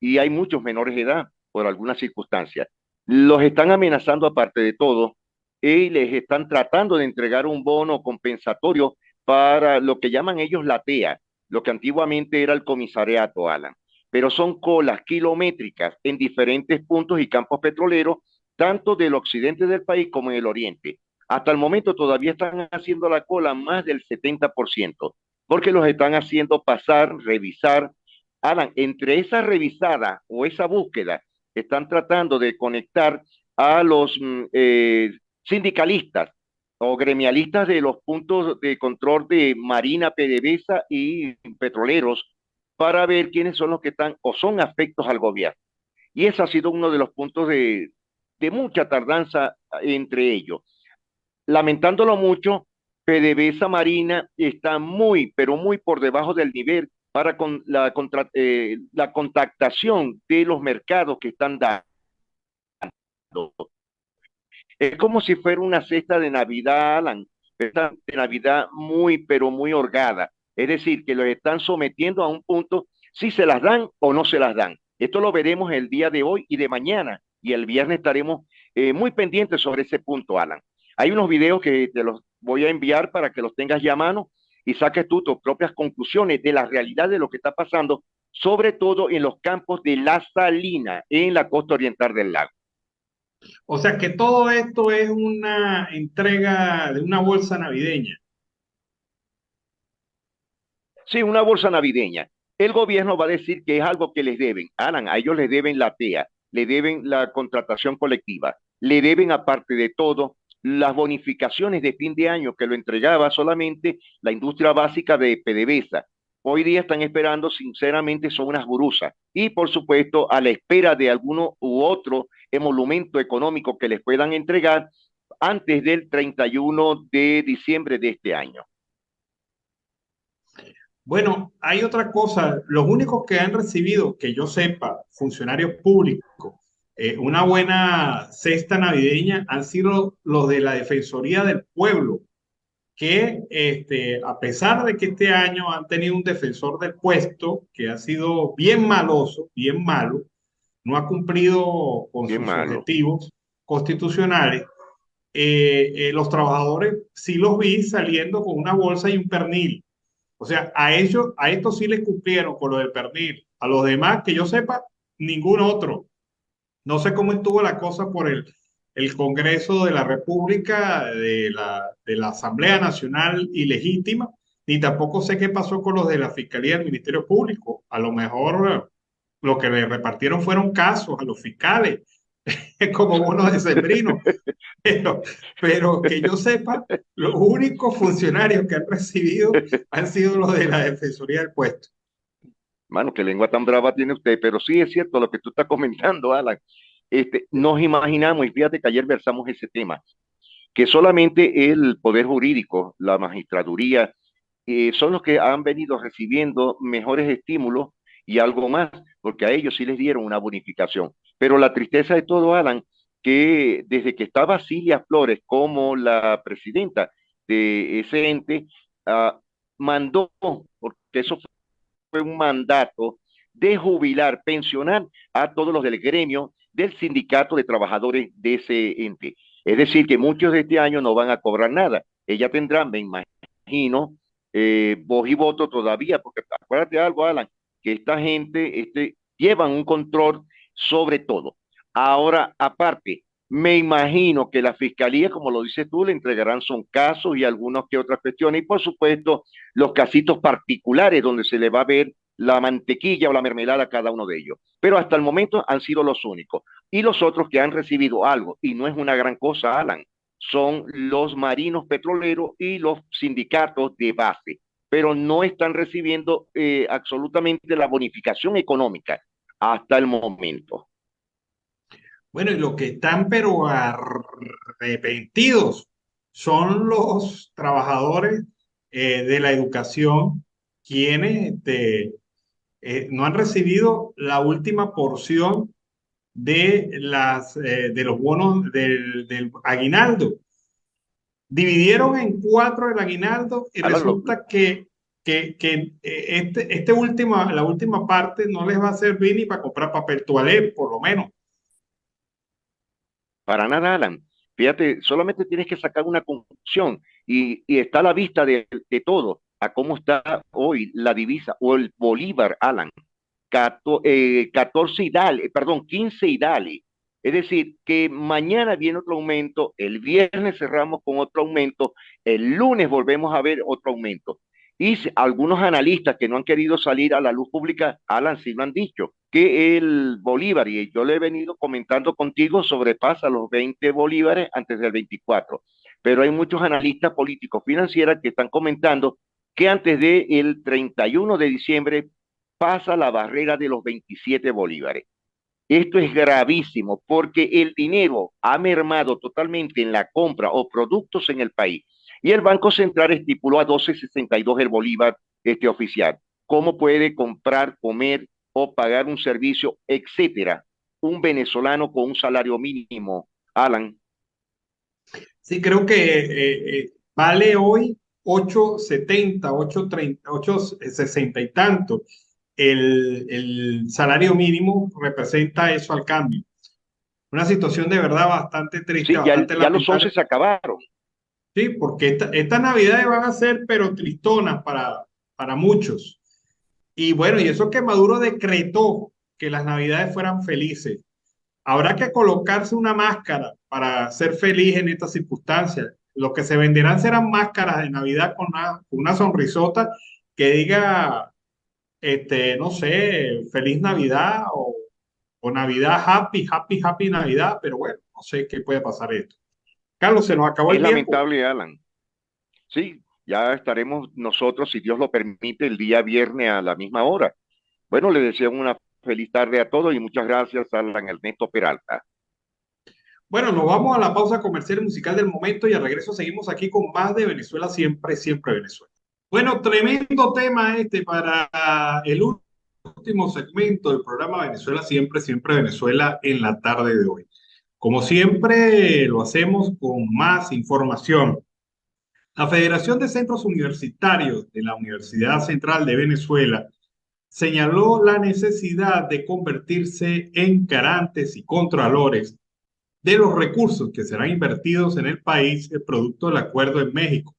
y hay muchos menores de edad por algunas circunstancias. Los están amenazando aparte de todo y les están tratando de entregar un bono compensatorio para lo que llaman ellos la TEA, lo que antiguamente era el comisariato, Alan. Pero son colas kilométricas en diferentes puntos y campos petroleros, tanto del occidente del país como en el oriente. Hasta el momento todavía están haciendo la cola más del 70%, porque los están haciendo pasar, revisar. Alan, entre esa revisada o esa búsqueda, están tratando de conectar a los sindicalistas o gremialistas de los puntos de control de Marina, PDVSA y petroleros, para ver quiénes son los que están o son afectos al gobierno. Y ese ha sido uno de los puntos de mucha tardanza entre ellos. Lamentándolo mucho, PDVSA Marina está muy, pero muy por debajo del nivel para la contactación de los mercados que están dando. Es como si fuera una cesta de Navidad, Alan, de Navidad muy, pero muy holgada. Es decir, que los están sometiendo a un punto, si se las dan o no se las dan. Esto lo veremos el día de hoy y de mañana, y el viernes estaremos muy pendientes sobre ese punto, Alan. Hay unos videos que te los voy a enviar para que los tengas ya a mano y saques tú tus propias conclusiones de la realidad de lo que está pasando, sobre todo en los campos de La Salina, en la costa oriental del lago. O sea que todo esto es una entrega de una bolsa navideña. Sí, una bolsa navideña. El gobierno va a decir que es algo que les deben. Alan, a ellos les deben la TEA, le deben la contratación colectiva, le deben, aparte de todo, las bonificaciones de fin de año que lo entregaba solamente la industria básica de PDVSA. Hoy día están esperando, sinceramente, son unas burusas. Y, por supuesto, a la espera de alguno u otro emolumento económico que les puedan entregar antes del 31 de diciembre de este año. Bueno, hay otra cosa. Los únicos que han recibido, que yo sepa, funcionarios públicos, una buena cesta navideña han sido los de la Defensoría del Pueblo, que a pesar de que este año han tenido un defensor del puesto que ha sido bien maloso, bien malo, no ha cumplido con sus objetivos constitucionales, los trabajadores sí los vi saliendo con una bolsa y un pernil. O sea, a estos sí les cumplieron con lo del pernil. A los demás, que yo sepa, ningún otro. No sé cómo estuvo la cosa por el Congreso de la República, de la Asamblea Nacional Ilegítima, ni tampoco sé qué pasó con los de la Fiscalía del Ministerio Público. A lo mejor lo que le repartieron fueron casos a los fiscales, como bonos de sembrino. Pero que yo sepa, los únicos funcionarios que han recibido han sido los de la Defensoría del Puesto. Mano, qué lengua tan brava tiene usted, pero sí es cierto lo que tú estás comentando, Alan. Nos imaginamos, y fíjate que ayer versamos ese tema, que solamente el Poder Jurídico, la magistraduría, son los que han venido recibiendo mejores estímulos y algo más, porque a ellos sí les dieron una bonificación. Pero la tristeza de todo, Alan, que desde que estaba Cilia Flores como la presidenta de ese ente, mandó, porque eso fue un mandato de jubilar, pensionar a todos los del gremio del sindicato de trabajadores de ese ente. Es decir, que muchos de este año no van a cobrar nada. Ella tendrá, me imagino, voz y voto todavía, porque acuérdate de algo, Alan, que esta gente llevan un control sobre todo. Ahora, aparte, me imagino que la fiscalía, como lo dices tú, le entregarán son casos y algunas que otras cuestiones, y por supuesto, los casitos particulares donde se le va a ver la mantequilla o la mermelada a cada uno de ellos. Pero hasta el momento han sido los únicos. Y los otros que han recibido algo, y no es una gran cosa, Alan, son los marinos petroleros y los sindicatos de base, pero no están recibiendo absolutamente la bonificación económica hasta el momento. Bueno, y los que están pero arrepentidos son los trabajadores de la educación, quienes no han recibido la última porción de los bonos del aguinaldo. Dividieron en 4 el aguinaldo y resulta que la última parte no les va a servir ni para comprar papel toalé, por lo menos. Para nada, Alan. Fíjate, solamente tienes que sacar una conclusión y está a la vista de todo, a cómo está hoy la divisa o el bolívar, Alan. 15 y dale. Es decir, que mañana viene otro aumento, el viernes cerramos con otro aumento, el lunes volvemos a ver otro aumento. Y algunos analistas que no han querido salir a la luz pública, Alan, sí lo han dicho, que el bolívar, y yo le he venido comentando contigo, sobrepasa los 20 bolívares antes del 24. Pero hay muchos analistas políticos financieros que están comentando que antes del 31 de diciembre pasa la barrera de los 27 bolívares. Esto es gravísimo porque el dinero ha mermado totalmente en la compra o productos en el país. Y el Banco Central estipuló a 12.62 el bolívar oficial. ¿Cómo puede comprar, comer o pagar un servicio, etcétera, un venezolano con un salario mínimo, Alan? Sí, creo que vale hoy 8.70, 8.30, 8.60 y tanto. El salario mínimo representa eso al cambio. Una situación de verdad bastante triste. Sí, ya los 11 se acabaron. Sí, porque estas navidades van a ser pero tristonas para muchos. Y bueno, y eso que Maduro decretó que las navidades fueran felices. Habrá que colocarse una máscara para ser feliz en estas circunstancias. Lo que se venderán serán máscaras de Navidad con una sonrisota que diga, no sé, feliz Navidad o Navidad happy Navidad, pero bueno, no sé qué puede pasar esto. Carlos, se nos acabó el tiempo. Es lamentable, Alan. Sí, ya estaremos nosotros, si Dios lo permite, el día viernes a la misma hora. Bueno, le deseo una feliz tarde a todos y muchas gracias a Alan Ernesto Peralta. Bueno, nos vamos a la pausa comercial y musical del momento y al regreso seguimos aquí con más de Venezuela siempre, siempre Venezuela. Bueno, tremendo tema para el último segmento del programa Venezuela siempre, siempre Venezuela en la tarde de hoy. Como siempre, lo hacemos con más información. La Federación de Centros Universitarios de la Universidad Central de Venezuela señaló la necesidad de convertirse en garantes y contralores de los recursos que serán invertidos en el país producto del acuerdo en México.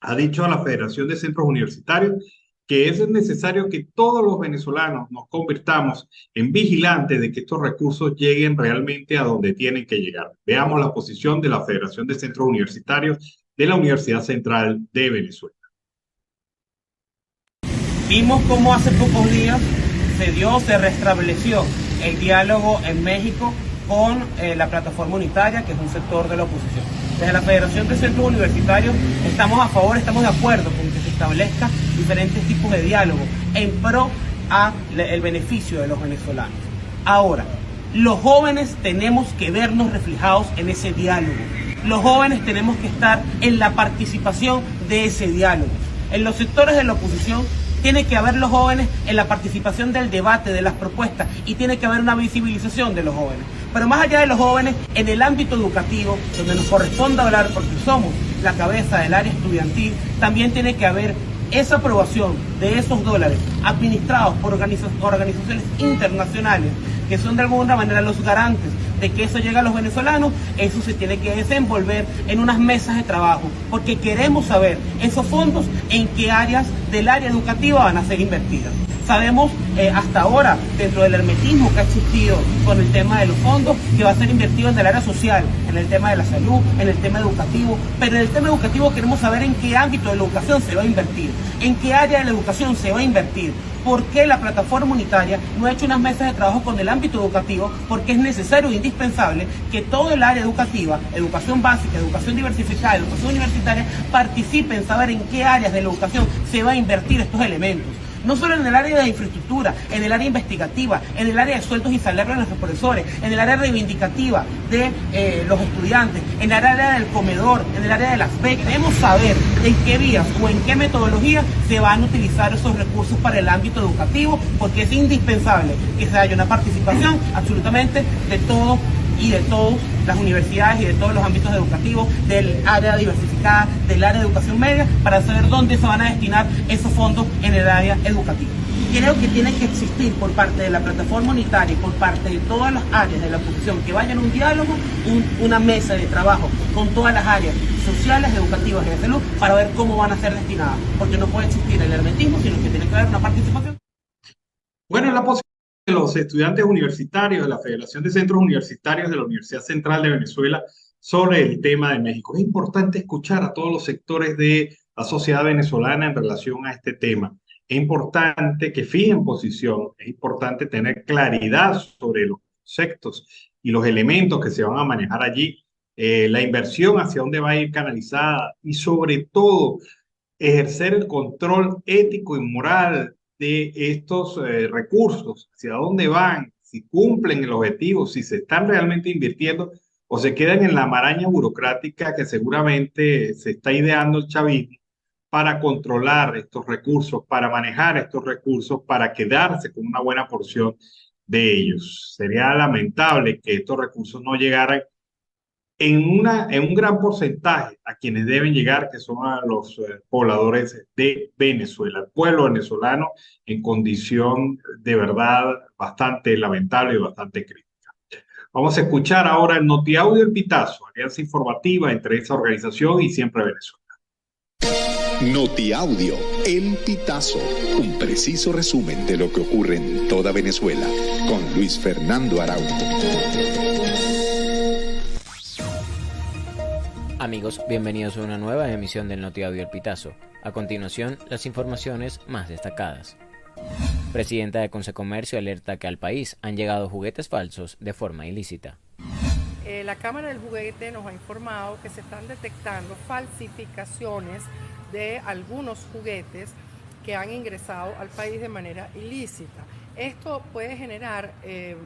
Ha dicho a la Federación de Centros Universitarios que es necesario que todos los venezolanos nos convirtamos en vigilantes de que estos recursos lleguen realmente a donde tienen que llegar. Veamos la posición de la Federación de Centros Universitarios de la Universidad Central de Venezuela. Vimos cómo hace pocos días se restableció el diálogo en México con la plataforma unitaria, que es un sector de la oposición. Desde la Federación de Centros Universitarios estamos a favor, estamos de acuerdo con que se establezcan diferentes tipos de diálogo en pro al beneficio de los venezolanos. Ahora, los jóvenes tenemos que vernos reflejados en ese diálogo. Los jóvenes tenemos que estar en la participación de ese diálogo. En los sectores de la oposición tiene que haber los jóvenes en la participación del debate, de las propuestas, y tiene que haber una visibilización de los jóvenes. Pero más allá de los jóvenes, en el ámbito educativo, donde nos corresponde hablar porque somos la cabeza del área estudiantil, también tiene que haber esa aprobación de esos dólares administrados por organizaciones internacionales que son de alguna manera los garantes de que eso llega a los venezolanos. Eso se tiene que desenvolver en unas mesas de trabajo, porque queremos saber esos fondos en qué áreas del área educativa van a ser invertidas. Sabemos hasta ahora, dentro del hermetismo que ha existido con el tema de los fondos, que va a ser invertido en el área social, en el tema de la salud, en el tema educativo, pero en el tema educativo queremos saber en qué ámbito de la educación se va a invertir, en qué área de la educación se va a invertir. ¿Por qué la plataforma unitaria no ha hecho unas mesas de trabajo con el ámbito educativo? Porque es necesario e indispensable que todo el área educativa, educación básica, educación diversificada, educación universitaria, participe en saber en qué áreas de la educación se va a invertir estos elementos. No solo en el área de infraestructura, en el área investigativa, en el área de sueldos y salarios de nuestros profesores, en el área reivindicativa de los estudiantes, en el área del comedor, en el área de las becas. Queremos saber en qué vías o en qué metodología se van a utilizar esos recursos para el ámbito educativo, porque es indispensable que se haya una participación absolutamente de todos y de todas las universidades y de todos los ámbitos educativos, del área diversificada, del área de educación media, para saber dónde se van a destinar esos fondos en el área educativa. Creo que tiene que existir por parte de la plataforma unitaria y por parte de todas las áreas de la oposición que vayan a un diálogo, una mesa de trabajo con todas las áreas sociales, educativas y de salud para ver cómo van a ser destinadas, porque no puede existir el hermetismo, sino que tiene que haber una participación. Bueno, la posición de los estudiantes universitarios de la Federación de Centros Universitarios de la Universidad Central de Venezuela sobre el tema de México. Es importante escuchar a todos los sectores de la sociedad venezolana en relación a este tema. Es importante que fijen posición, es importante tener claridad sobre los conceptos y los elementos que se van a manejar allí, la inversión hacia dónde va a ir canalizada y sobre todo ejercer el control ético y moral de estos recursos, hacia dónde van, si cumplen el objetivo, si se están realmente invirtiendo o se quedan en la maraña burocrática que seguramente se está ideando el chavismo para controlar estos recursos, para manejar estos recursos, para quedarse con una buena porción de ellos. Sería lamentable que estos recursos no llegaran en un gran porcentaje a quienes deben llegar, que son a los pobladores de Venezuela, el pueblo venezolano en condición de verdad bastante lamentable y bastante crítica. Vamos a escuchar ahora el Notiaudio El Pitazo, alianza informativa entre esa organización y Siempre Venezuela. Notiaudio El Pitazo, un preciso resumen de lo que ocurre en toda Venezuela, con Luis Fernando Araújo. Amigos, bienvenidos a una nueva emisión del Notiaudio El Pitazo. A continuación, las informaciones más destacadas. Presidenta de Consecomercio alerta que al país han llegado juguetes falsos de forma ilícita. La Cámara del Juguete nos ha informado que se están detectando falsificaciones de algunos juguetes que han ingresado al país de manera ilícita. Esto puede generar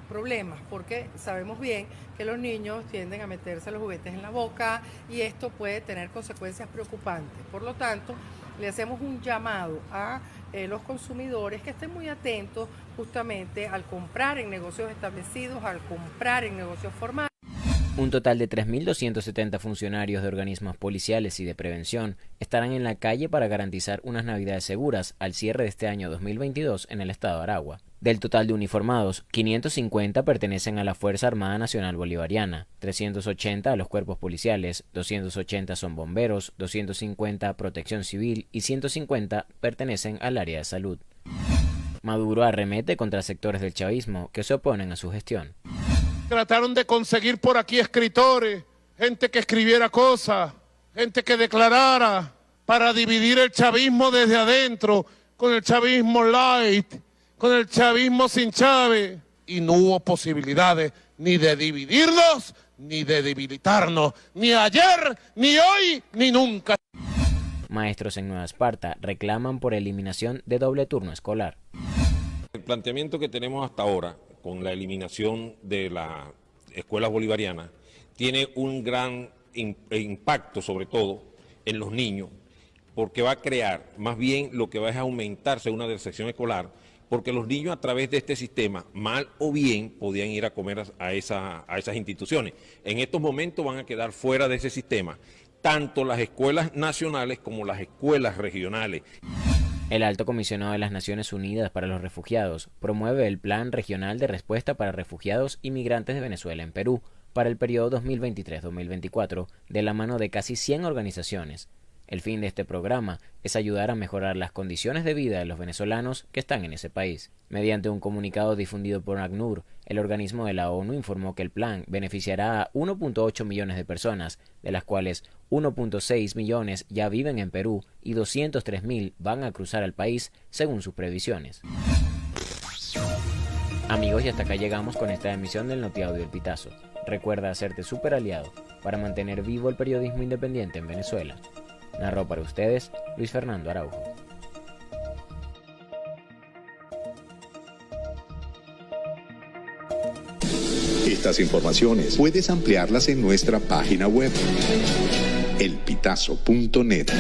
problemas porque sabemos bien que los niños tienden a meterse los juguetes en la boca y esto puede tener consecuencias preocupantes. Por lo tanto, le hacemos un llamado a los consumidores que estén muy atentos justamente al comprar en negocios establecidos, al comprar en negocios formales. Un total de 3.270 funcionarios de organismos policiales y de prevención estarán en la calle para garantizar unas navidades seguras al cierre de este año 2022 en el estado de Aragua. Del total de uniformados, 550 pertenecen a la Fuerza Armada Nacional Bolivariana, 380 a los cuerpos policiales, 280 son bomberos, 250 protección civil y 150 pertenecen al área de salud. Maduro arremete contra sectores del chavismo que se oponen a su gestión. Trataron de conseguir por aquí escritores, gente que escribiera cosas, gente que declarara para dividir el chavismo desde adentro, con el chavismo light, con el chavismo sin Chávez. Y no hubo posibilidades ni de dividirnos, ni de debilitarnos, ni ayer, ni hoy, ni nunca. Maestros en Nueva Esparta reclaman por eliminación de doble turno escolar. El planteamiento que tenemos hasta ahora con la eliminación de las escuelas bolivarianas tiene un gran impacto sobre todo en los niños, porque va a crear, más bien lo que va es a aumentarse una deserción escolar, porque los niños a través de este sistema, mal o bien, podían ir a comer a esas instituciones. En estos momentos van a quedar fuera de ese sistema, tanto las escuelas nacionales como las escuelas regionales. El Alto Comisionado de las Naciones Unidas para los Refugiados promueve el Plan Regional de Respuesta para Refugiados y Migrantes de Venezuela en Perú para el periodo 2023-2024, de la mano de casi 100 organizaciones. El fin de este programa es ayudar a mejorar las condiciones de vida de los venezolanos que están en ese país. Mediante un comunicado difundido por ACNUR, el organismo de la ONU informó que el plan beneficiará a 1.8 millones de personas, de las cuales 1.6 millones ya viven en Perú y 203.000 van a cruzar al país según sus previsiones. Amigos, y hasta acá llegamos con esta emisión del Notiaudio El Pitazo. Recuerda hacerte súper aliado para mantener vivo el periodismo independiente en Venezuela. Narró para ustedes Luis Fernando Araujo. Estas informaciones puedes ampliarlas en nuestra página web, elpitazo.net.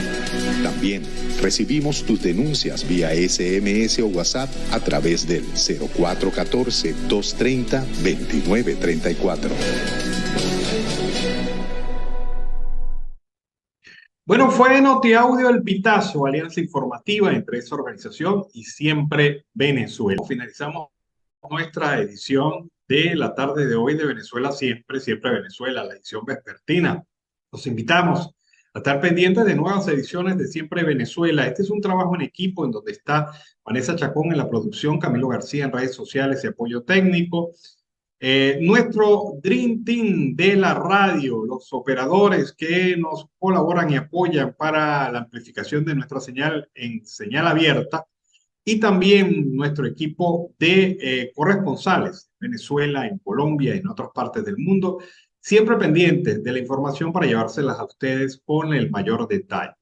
También recibimos tus denuncias vía SMS o WhatsApp a través del 0414-230-2934. Bueno, fue Notiaudio El Pitazo, alianza informativa entre esa organización y Siempre Venezuela. Finalizamos nuestra edición de la tarde de hoy de Venezuela Siempre, Siempre Venezuela, la edición vespertina. Los invitamos a estar pendientes de nuevas ediciones de Siempre Venezuela. Este es un trabajo en equipo en donde está Vanessa Chacón en la producción, Camilo García en redes sociales y apoyo técnico. Nuestro Dream Team de la radio, los operadores que nos colaboran y apoyan para la amplificación de nuestra señal en señal abierta, y también nuestro equipo de corresponsales en Venezuela, en Colombia y en otras partes del mundo, siempre pendientes de la información para llevárselas a ustedes con el mayor detalle.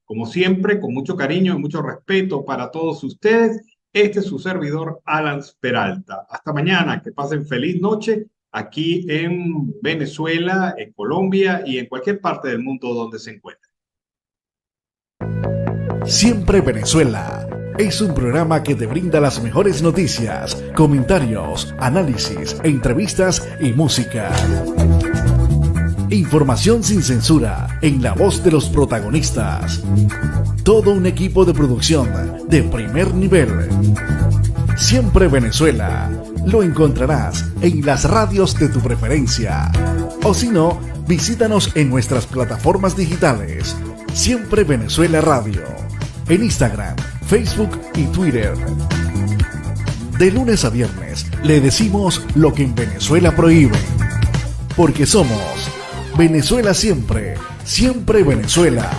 Como siempre, con mucho cariño y mucho respeto para todos ustedes, este es su servidor, Alan Peralta. Hasta mañana, que pasen feliz noche aquí en Venezuela, en Colombia y en cualquier parte del mundo donde se encuentren. Siempre Venezuela es un programa que te brinda las mejores noticias, comentarios, análisis, entrevistas y música. Información sin censura, en la voz de los protagonistas. Todo un equipo de producción de primer nivel. Siempre Venezuela. Lo encontrarás en las radios de tu preferencia. O si no, visítanos en nuestras plataformas digitales. Siempre Venezuela Radio. En Instagram, Facebook y Twitter. De lunes a viernes le decimos lo que en Venezuela prohíben. Porque somos Venezuela Siempre, Siempre Venezuela.